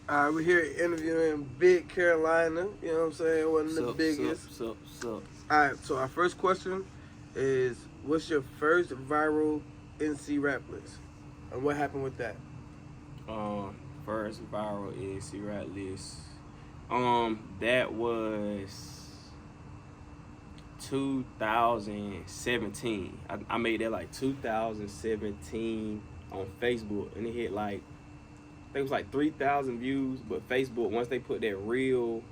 We're here interviewing Big Carolina. You know what I'm saying? One of the biggest. Sup. Alright, so our first question is, what's your first viral NC rap list? And what happened with that? First viral is rap list. That was 2017. I made that like 2017 on Facebook, and it hit like I think it was like 3,000 views. But Facebook, once they put that real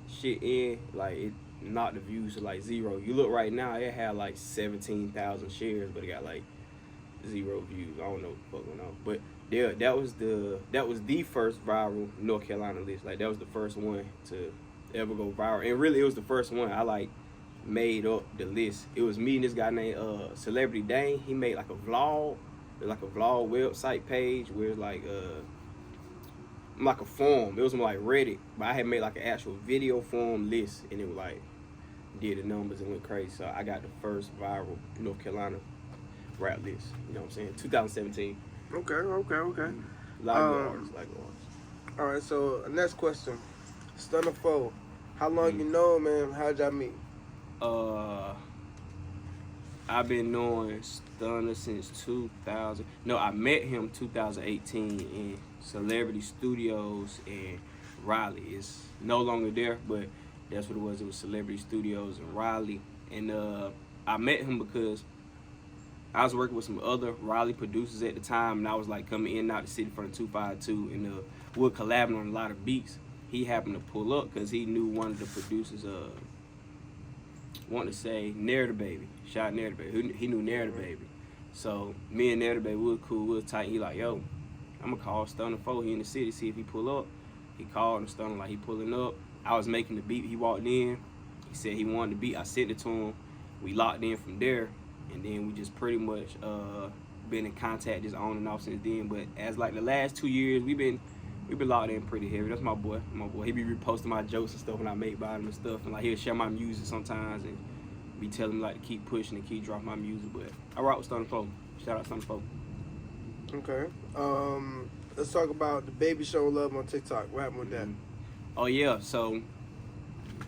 shit in, like it knocked the views to like zero. You look right now, it had like 17,000 shares, but it got like zero views. I don't know what the fuck going on, but yeah, that was the first viral North Carolina list. Like that was the first one to ever go viral, and really it was the first one I like made up the list. It was me and this guy named Celebrity Dane. He made like a vlog, website page where it's like a forum. It was like Reddit, but I had made like an actual video forum list, and it was like did the numbers and went crazy. So I got the first viral North Carolina rap list. You know what I'm saying? 2017. Okay. Like artists. Alright, so next question. Stunner Foe. How long you know him, man? How'd y'all meet? I've been knowing Stunner since 2000. No, I met him 2018 in Celebrity Studios in Raleigh. It's no longer there, but that's what it was. It was Celebrity Studios in Raleigh. And I met him because I was working with some other Raleigh producers at the time, and I was like coming in and out the city from the 252, and we were collabing on a lot of beats. He happened to pull up because he knew one of the producers, wanted to say Narrative Baby. Shout out Narrative Baby. He knew Narrative Baby. So me and Narrative Baby, we was cool, we was tight. He like, yo, I'm gonna call Stunner 4 here in the city, see if he pull up. He called and Stunner like he pulling up. I was making the beat. He walked in. He said he wanted the beat. I sent it to him. We locked in from there. And then we just pretty much been in contact just on and off since then. But as like the last 2 years, we've been locked in pretty heavy. That's my boy. He be reposting my jokes and stuff when I make by him and stuff. And like he'll share my music sometimes and be telling me like to keep pushing and keep dropping my music. But I rock with Stunner 4. Shout out Stunner 4. Okay. Let's talk about the baby show love on TikTok. What happened with that? Oh yeah. So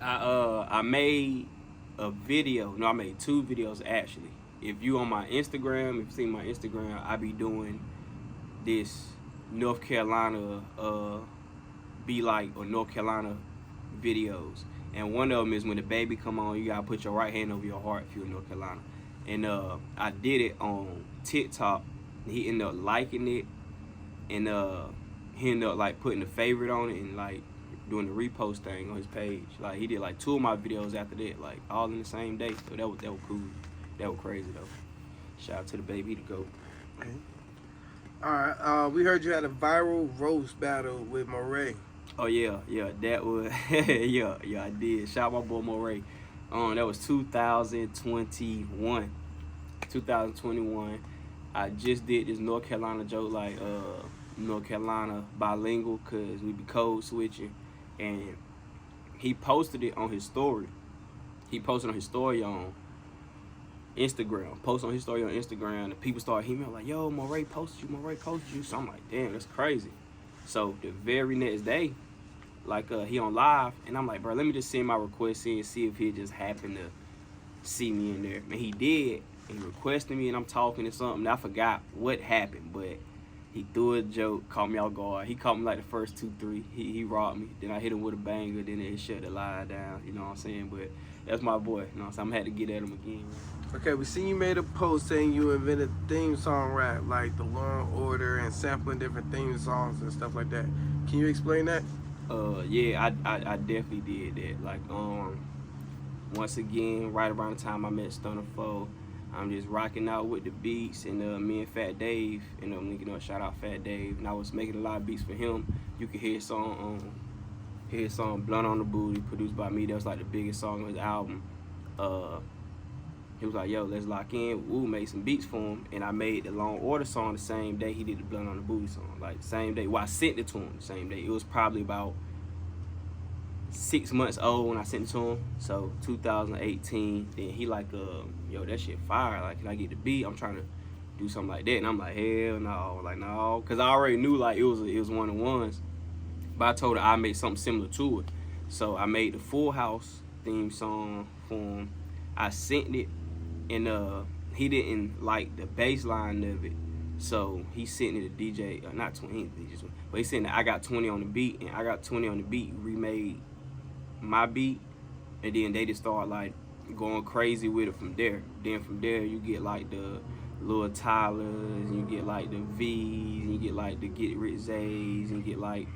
I made a video. No, I made 2 videos actually. If you on my Instagram, if you see my Instagram, I be doing this North Carolina be like or North Carolina videos. And one of them is when the baby come on, you gotta put your right hand over your heart if you're in North Carolina. And I did it on TikTok. He ended up liking it, and he ended up like putting a favorite on it and like doing the repost thing on his page. Like he did like 2 of my videos after that, like all in the same day. So that was cool. That was crazy though. Shout out to the baby, to go. Okay. Alright, we heard you had a viral roast battle with Moray. Oh yeah, that was yeah, I did. Shout out my boy Moray. That was 2021. 2021. I just did this North Carolina joke, like North Carolina bilingual, cause we be code switching, and he posted it on his story. He posted on his story on Instagram. And people started hitting me like, yo, Moray posted you. So I'm like, damn, that's crazy. So the very next day, like he on live, and I'm like, bro, let me just send my request in and see if he just happened to see me in there. And he did, and he requested me, and I'm talking to something. I forgot what happened, but he threw a joke, caught me off guard. He caught me like the first 2, 3. He robbed me. Then I hit him with a banger. Then it shut the lie down. You know what I'm saying? But that's my boy. You know what I'm saying? I'm had to get at him again. Okay, we seen you made a post saying you invented theme song rap, like the Law and Order and sampling different theme songs and stuff like that. Can you explain that? Yeah, I definitely did that. Like, once again, right around the time I met Stunner 4, I'm just rocking out with the beats, and me and Fat Dave, and linking up, shout out Fat Dave, and I was making a lot of beats for him. You can hear his song, Blunt on the Booty, produced by me. That was like the biggest song on his album. He was like, yo, let's lock in. Woo, made some beats for him, and I made the Long Order song the same day he did the Blunt on the Booty song. Like, same day. Well, I sent it to him the same day. It was probably about 6 months old when I sent it to him. So 2018, then he like, yo, that shit fire. Like, can I get the beat? I'm trying to do something like that. And I'm like, hell no. Like, no. Because I already knew, like, it was one of the ones. But I told her I made something similar to it. So I made the Full House theme song for him. I sent it, and he didn't like the bass line of it. So he sent it to DJ, not 20, DJ, but he sent it, I Got 20 on the beat, and I Got 20 on the beat remade my beat, and then they just start like going crazy with it from there. Then from there you get like the Lil Tylers, you get like the V's, and you get like the Get Rich Z's, and you get like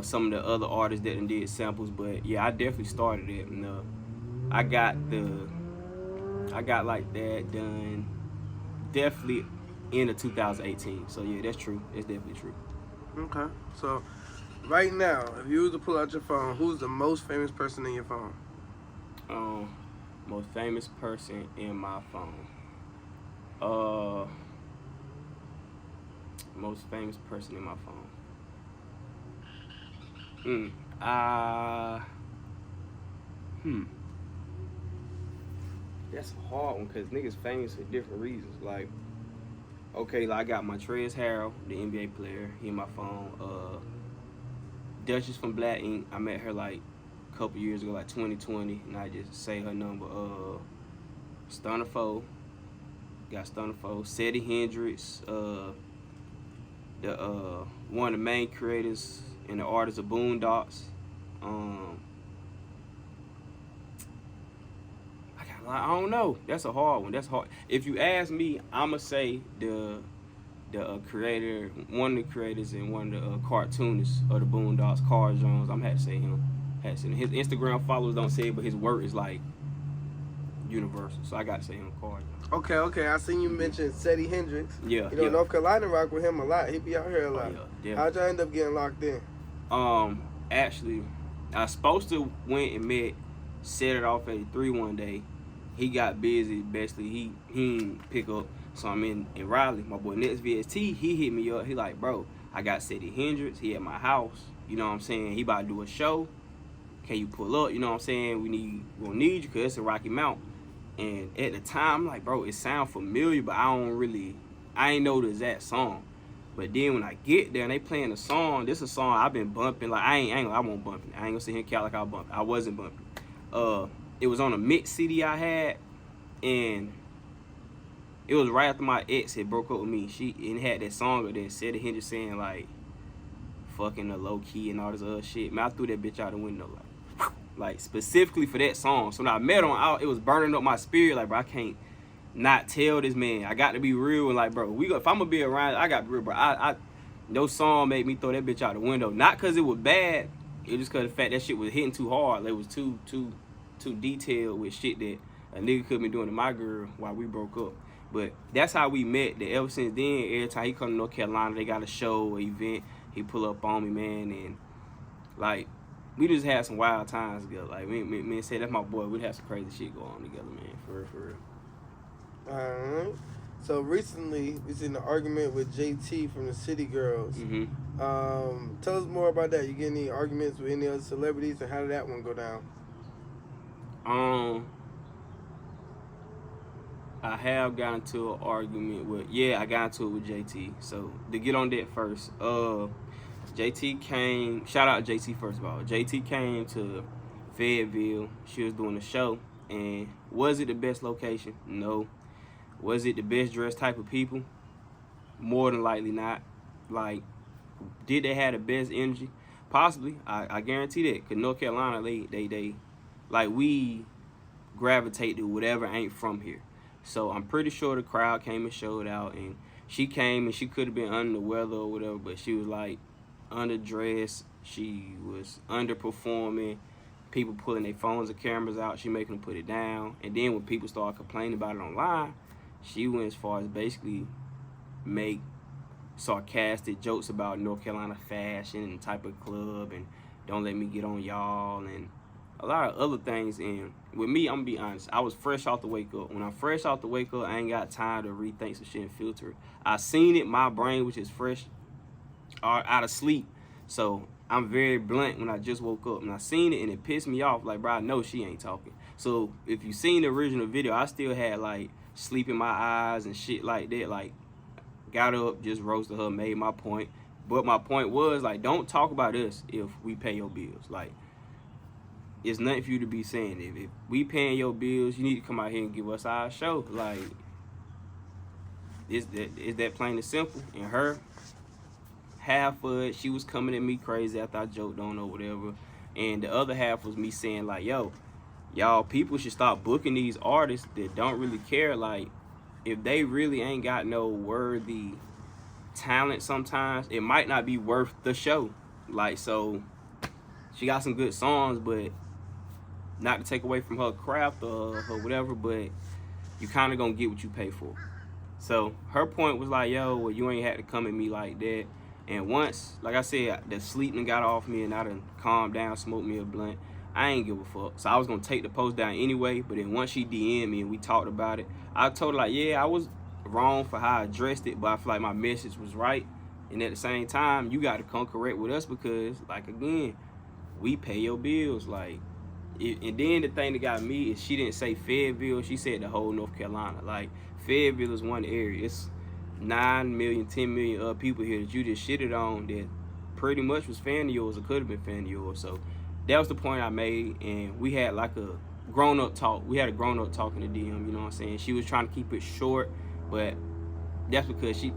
some of the other artists that did samples. But yeah, I definitely started it, and I got like that done definitely in the 2018. So yeah, that's true. That's definitely true. Okay. So right now, if you was to pull out your phone, who's the most famous person in your phone? Most famous person in my phone. Most famous person in my phone. That's a hard one because niggas famous for different reasons. Like, okay, like I got my Trez Harrell, the NBA player, he in my phone. Duchess from Black Ink, I met her like a couple years ago, like 2020, and I just say her number. Stunner Foe, got Stunner Foe. Seti Hendrix, one of the main creators and the artists of Boondocks. I don't know. That's a hard one. That's hard. If you ask me, I'ma say the creator, one of the creators and one of the cartoonists of the Boondocks, Carl Jones. I'm had to say him. His Instagram followers don't say it, but his work is like universal. So I got to say him, Carl Jones. Okay. I seen you mention Seti Hendrix. Yeah. You know, North Carolina rock with him a lot. He be out here a lot. Yeah, how'd y'all end up getting locked in? Actually, I was supposed to went and met, set it off at 3 one day. He got busy. Basically, he didn't pick up. So I'm in Raleigh. My boy Next VST, he hit me up. He like, bro, I got Seti Hendrix. He at my house. You know what I'm saying? He about to do a show. Can you pull up? You know what I'm saying? We'll need you because it's a Rocky Mount. And at the time, I'm like, bro, it sound familiar, but I ain't know the exact song. But then when I get there and they playing the song, this is a song I've been bumping. Like I won't bump it. I ain't gonna sit here and count like I bumped it. I wasn't bumping. It was on a mix CD I had, and it was right after my ex had broke up with me. She had that song that Seti Hendrix saying like fucking the low key and all this other shit. Man, I threw that bitch out the window like specifically for that song. So when I met him, it was burning up my spirit. Like, bro, I can't not tell this man. I got to be real and like, bro, if I'm gonna be around, I got to be real, bro. No song made me throw that bitch out the window. Not cause it was bad. It just cause the fact that shit was hitting too hard. Like, it was too detailed with shit that a nigga could be doing to my girl while we broke up. But that's how we met. That ever since then, every time he come to North Carolina, they got a show, an event, he pull up on me, man, and like we just had some wild times together. Like me and say that's my boy. We'd have some crazy shit go on together, man. For real. Alright. So recently we seen an argument with JT from the City Girls. Mm-hmm. Tell us more about that. You get any arguments with any other celebrities, and how did that one go down? I have gotten into an argument with, I got into it with JT. So to get on that first, JT came, shout out JT first of all. JT came to Fayetteville. She was doing a show, and was it the best location? No. Was it the best dressed type of people? More than likely not. Like, did they have the best energy? Possibly. I guarantee that. Cause North Carolina, they like, we gravitate to whatever ain't from here. So I'm pretty sure the crowd came and showed out, and she came and she could have been under the weather or whatever, but she was like underdressed. She was underperforming. People pulling their phones and cameras out. She making them put it down. And then when people started complaining about it online, she went as far as basically make sarcastic jokes about North Carolina fashion and type of club and don't let me get on y'all and a lot of other things. And with me, I'm gonna be honest, I was fresh off the wake up. When I'm fresh off the wake up, I ain't got time to rethink some shit and filter it. I seen it, my brain, which is fresh, are out of sleep. So I'm very blunt when I just woke up and I seen it and it pissed me off. Like, bro, I know she ain't talking. So if you seen the original video, I still had like sleep in my eyes and shit like that. Like, got up, just roasted her, made my point, But my point was, like, don't talk about us if we pay your bills. Like, it's nothing for you to be saying. If we paying your bills, you need to come out here and give us our show. Like, is that plain and simple? And her, half of it, she was coming at me crazy after I joked on or whatever. And the other half was me saying, like, yo, y'all, people should stop booking these artists that don't really care. Like, if they really ain't got no worthy talent sometimes, it might not be worth the show. Like, so she got some good songs, but not to take away from her craft or her whatever, but you kind of gonna get what you pay for. So her point was like, yo, well, you ain't had to come at me like that. And once, like I said, the sleeping got off me and I done calmed down, smoked me a blunt, I ain't give a fuck. So I was gonna take the post down anyway, but then once she DM'd me and we talked about it, I told her, like, yeah, I was wrong for how I addressed it, but I feel like my message was right. And at the same time, you got to come correct with us because, like, again, we pay your bills. Like, and then the thing that got me is she didn't say Fayetteville, she said the whole North Carolina. Like, Fayetteville is one area. It's 9 million, 10 million people here that you just shitted on that pretty much was fan of yours or could have been fan of yours. So that was the point I made, and we had like a grown-up talk. We had a grown-up talk in the DM, you know what I'm saying? She was trying to keep it short, but that's because she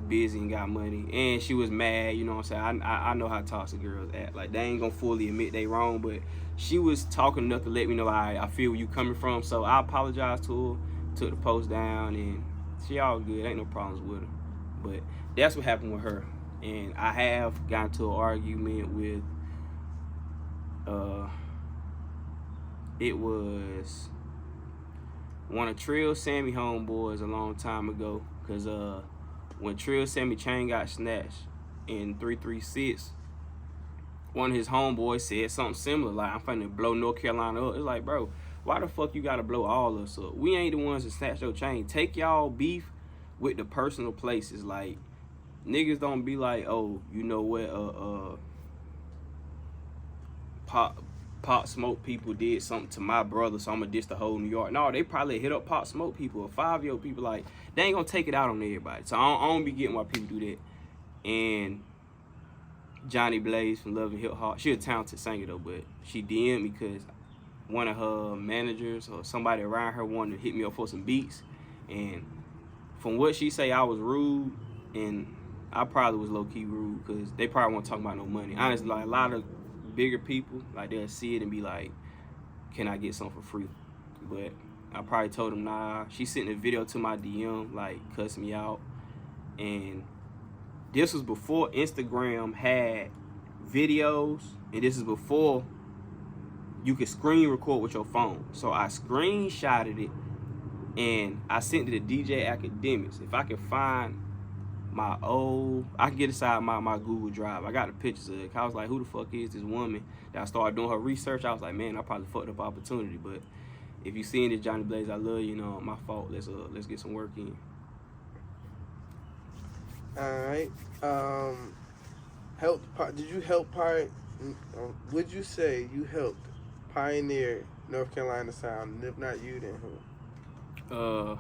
busy and got money, and she was mad, you know what I'm saying? I know how toxic girls act. Like, they ain't gonna fully admit they wrong, but she was talking enough to let me know I feel where you coming from. So I apologized to her, took the post down, and she all good. Ain't no problems with her. But that's what happened with her. And I have gotten to an argument with it was one of Trill Sammy homeboys a long time ago, because when Trill Sammy chain got snatched in 336, one of his homeboys said something similar, like, I'm finna blow North Carolina up. It's like, bro, why the fuck you gotta blow all of us up? We ain't the ones that snatched your chain. Take y'all beef with the personal places. Like, niggas don't be like, oh, you know what, Pop Smoke people did something to my brother, so I'm gonna diss the whole New York. No, they probably hit up Pop Smoke people or 5-year-old people. Like, they ain't gonna take it out on everybody. So I don't be getting why people do that. And Johnny Blaze from Love and Hip Hop, she a talented singer though, but she DM'd me because one of her managers or somebody around her wanted to hit me up for some beats. And from what she say, I was rude, and I probably was low-key rude because they probably won't talk about no money. Honestly, like, a lot of bigger people, like, they'll see it and be like, can I get something for free? But I probably told them, nah. She sent a video to my DM, like, cuss me out. And this was before Instagram had videos, and this is before you could screen record with your phone. So I screenshotted it, and I sent it to DJ Academics. If I could find my old, I can get inside my Google Drive. I got the pictures of it. I was like, who the fuck is this woman? That I started doing her research. I was like, man, I probably fucked up opportunity. But if you seeing this, Johnny Blaze, I love you. You know, my fault. Let's get some work in. All right. Did you help would you say you helped pioneer North Carolina sound? And if not you, then who?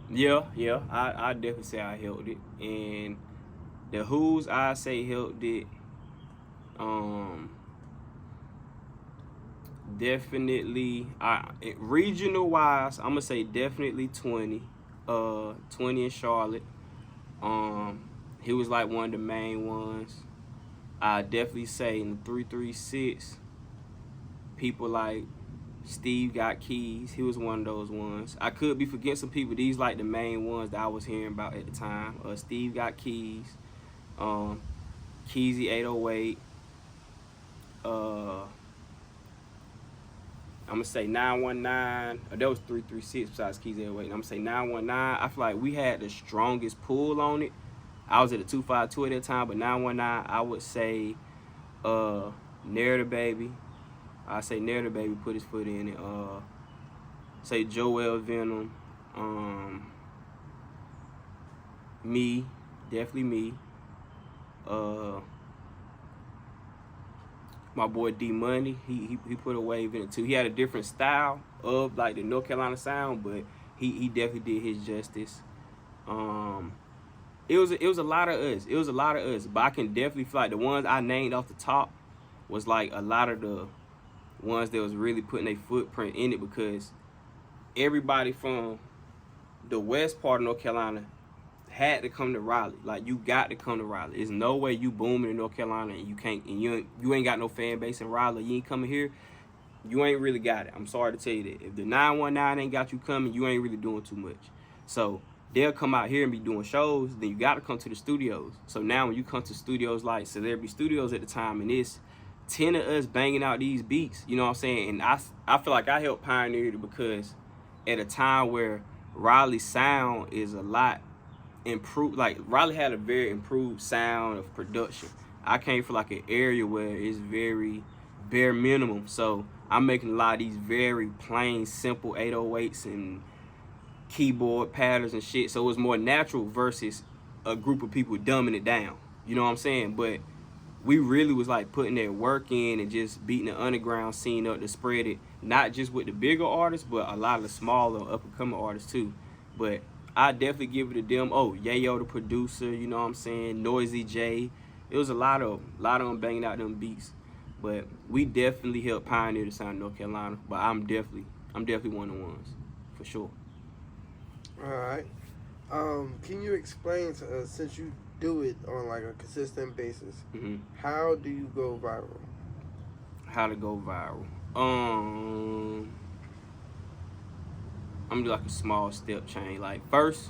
Yeah, I definitely say I helped it. And the who's I say helped it, definitely, regional wise, I'm gonna say definitely 20 in Charlotte. He was like one of the main ones. I definitely say in the 336, people like Steve Got Keys, he was one of those ones. I could be forgetting some people. These like the main ones that I was hearing about at the time. Steve Got Keys, Keezy 808, I'm gonna say 919. That was 336 besides Keezy 808. I'm gonna say 919. I feel like we had the strongest pull on it. I was at a 252 at that time, but 919, I would say Narrative Baby. I say Narrative Baby put his foot in it. Say Joel Venom. Me, definitely me. My boy D Money, he put a wave in it too. He had a different style of like the North Carolina sound, but he definitely did his justice. It was a lot of us. It was a lot of us. But I can definitely feel like the ones I named off the top was like a lot of the ones that was really putting a footprint in it, because everybody from the west part of North Carolina had to come to Raleigh. Like, you got to come to Raleigh. There's no way you booming in North Carolina and you can't, and you ain't got no fan base in Raleigh. You ain't coming here. You ain't really got it. I'm sorry to tell you that. If the 919 ain't got you coming, you ain't really doing too much. So they'll come out here and be doing shows. Then you got to come to the studios. So now when you come to studios like Celebrity Studios at the time, and it's 10 of us banging out these beats, you know what I'm saying? And I feel like I helped pioneer it, because at a time where Raleigh's sound is a lot improved, like Raleigh had a very improved sound of production. I came from like an area where it's very bare minimum. So I'm making a lot of these very plain, simple 808s and keyboard patterns and shit. So it's more natural versus a group of people dumbing it down. You know what I'm saying? But we really was like putting that work in and just beating the underground scene up to spread it, not just with the bigger artists, but a lot of the smaller up-and-coming artists too. But I definitely give it a them. Oh, Yayo the producer, you know what I'm saying? Noisy J. It was a lot of them banging out them beats. But we definitely helped pioneer the sound of North Carolina. But I'm definitely one of the ones, for sure. All right. Can you explain to us, since you do it on like a consistent basis, how do you go viral? How to go viral? I'm gonna do like a small step change. Like, first,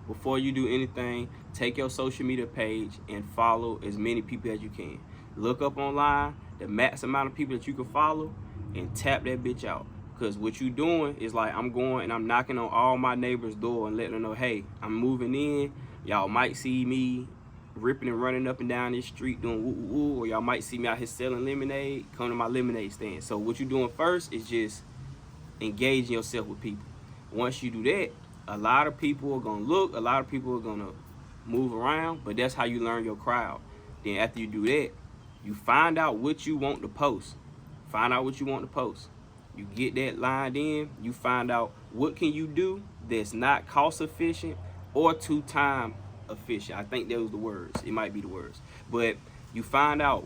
before you do anything, take your social media page and follow as many people as you can. Look up online the max amount of people that you can follow and tap that bitch out. Because what you doing is like, I'm going and I'm knocking on all my neighbors' door and letting them know, hey, I'm moving in. Y'all might see me ripping and running up and down this street doing woo woo, or y'all might see me out here selling lemonade. Come to my lemonade stand. So what you doing first is just engaging yourself with people. Once you do that, a lot of people are gonna look, a lot of people are gonna move around, but that's how you learn your crowd. Then after you do that, you find out what you want to post. Find out what you want to post. You get that lined in, you find out what can you do that's not cost efficient or too time efficient. I think those are the words. It might be the words. But you find out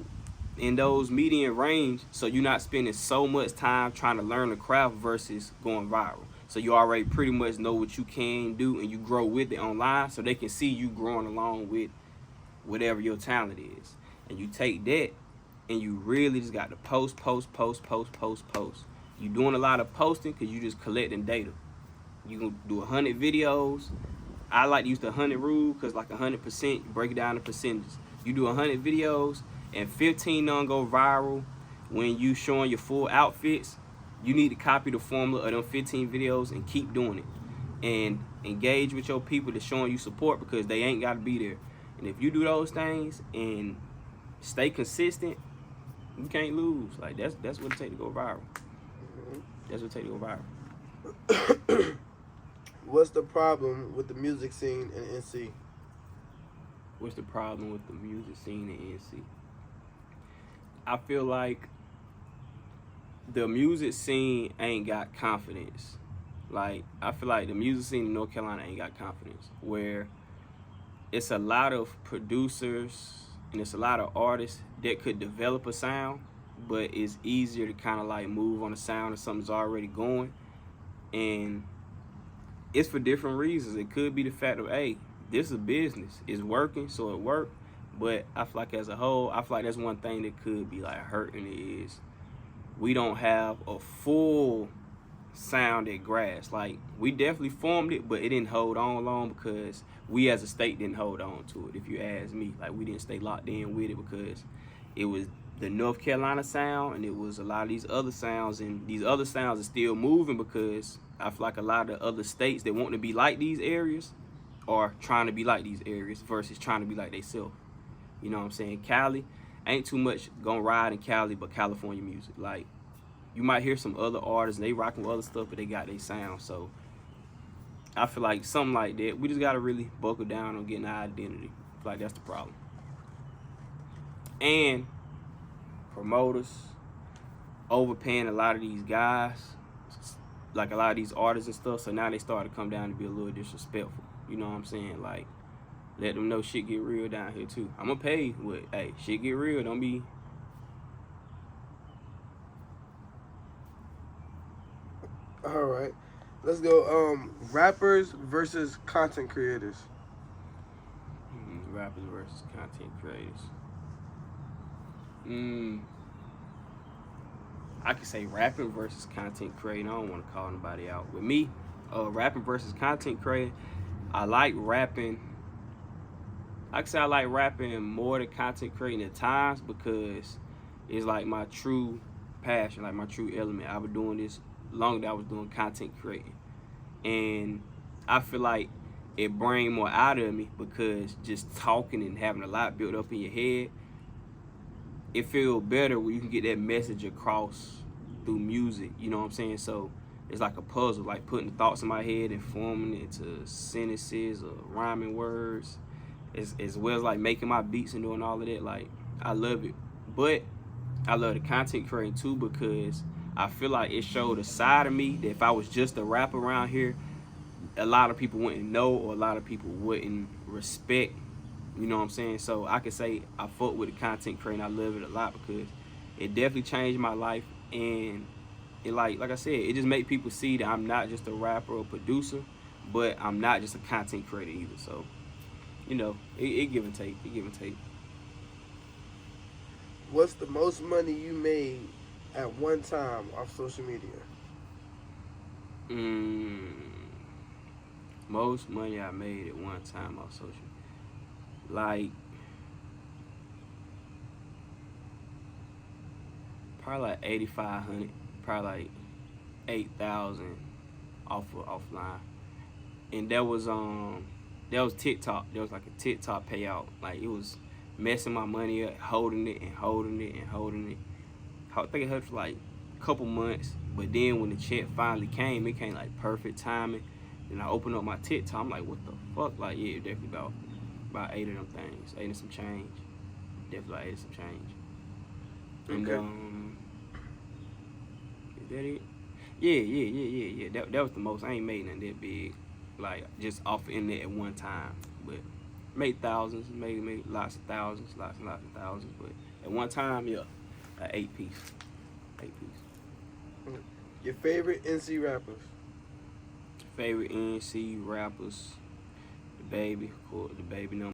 in those median range, so you're not spending so much time trying to learn the craft versus going viral. So you already pretty much know what you can do, and you grow with it online, so they can see you growing along with whatever your talent is. And you take that and you really just got to post. You doing a lot of posting because you just collecting data. You can do 100 videos. I like to use the 100 rule, because like 100%, you break it down to percentages. You do 100 videos and 15 don't go viral when you showing your full outfits. You need to copy the formula of them 15 videos and keep doing it. And engage with your people that's showing you support, because they ain't got to be there. And if you do those things and stay consistent, you can't lose. Like, that's what it takes to go viral. That's what it takes to go viral. What's the problem with the music scene in NC? What's the problem with the music scene in NC? I feel like the music scene ain't got confidence. Like, I feel like the music scene in North Carolina ain't got confidence, where it's a lot of producers and it's a lot of artists that could develop a sound, but it's easier to kind of like move on a sound if something's already going. And it's for different reasons. It could be the fact of, hey, this is a business. It's working, so it worked. But I feel like as a whole, I feel like that's one thing that could be like hurting, is we don't have a full sound at grass. Like, we definitely formed it, but it didn't hold on long because we as a state didn't hold on to it, if you ask me. Like, we didn't stay locked in with it because it was the North Carolina sound and it was a lot of these other sounds, and these other sounds are still moving because I feel like a lot of other states that want to be like these areas are trying to be like these areas versus trying to be like themselves. You know what I'm saying? Cali, ain't too much gonna ride in Cali but California music. Like, you might hear some other artists and they rocking with other stuff, but they got their sound. So I feel like something like that, we just gotta really buckle down on getting our identity. I feel like that's the problem. And promoters overpaying a lot of these guys, like a lot of these artists and stuff, so now they start to come down to be a little disrespectful. You know what I'm saying? Like, let them know shit get real down here too. I'ma pay, but hey, shit get real. Don't be. All right, let's go. Rappers versus content creators. Rappers versus content creators. I could say rapping versus content creating. I don't want to call nobody out. With me, rapping versus content creating, I like rapping. I could say I like rapping more than content creating at times because it's like my true passion, like my true element. I've been doing this longer than I was doing content creating. And I feel like it brings more out of me because just talking and having a lot built up in your head, it feels better when you can get that message across through music, you know what I'm saying? So it's like a puzzle, like putting the thoughts in my head and forming it into sentences or rhyming words, as well as like making my beats and doing all of that. Like, I love it. But I love the content creating too because I feel like it showed a side of me that if I was just a rapper around here, a lot of people wouldn't know or a lot of people wouldn't respect. You know what I'm saying? So I could say I fuck with the content creating. I love it a lot because it definitely changed my life, and it like I said, it just make people see that I'm not just a rapper or producer, but I'm not just a content creator either. So, you know, it give and take. It give and take. What's the most money you made at one time off social media? Mm, most money I made at one time off social, like probably like 8,500, probably like 8,000 offline, and that was TikTok. There was like a TikTok payout. Like, it was messing my money up, holding it and holding it and holding it. I think it hurt for like a couple months, but then when the check finally came, it came like perfect timing. Then I opened up my TikTok. I'm like, what the fuck? Like, yeah, definitely about 8 of them things, 8 and some change. Definitely like 8 and some change. And Okay. is that it? Yeah. That was the most. I ain't made nothing that big, like just off the internet at one time. But made thousands, made lots of thousands, lots and lots of thousands. But at one time, yeah, an 8 piece. Your favorite NC rappers? Favorite NC rappers, the baby, of course, the baby number.